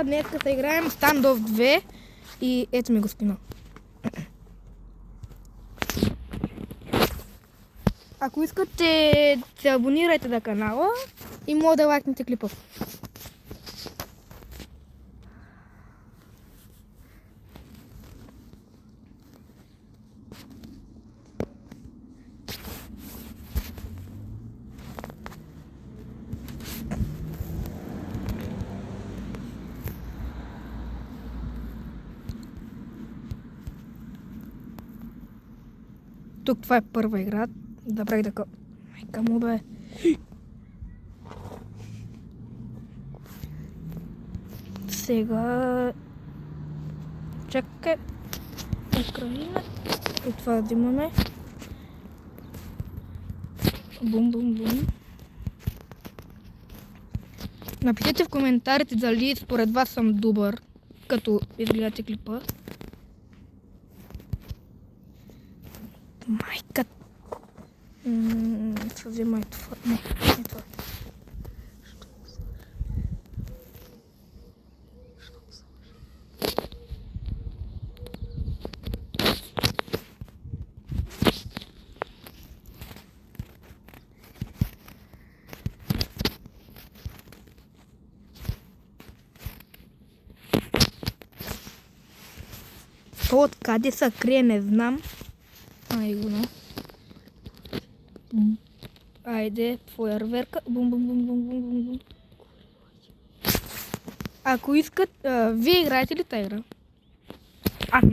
Днес се играем Standoff 2 и ето ми го спина. Ако искате, се абонирайте на канала и може да лайкнете клипа. Тук това е първа игра. Да правих така. Майка му бе. Сега... Чакай. Украина. И това да имаме. Бум, бум, бум. Напишете в коментарите дали според вас съм добър, като изгледате клипа. Майка. Ще взема и това. Не това. То откъде се крие, не знам. Айде. Айде, фойерверка. Бум, бум, бум, бум, бум, бум, бум. Ако искат, вие играете ли тази игра? Аз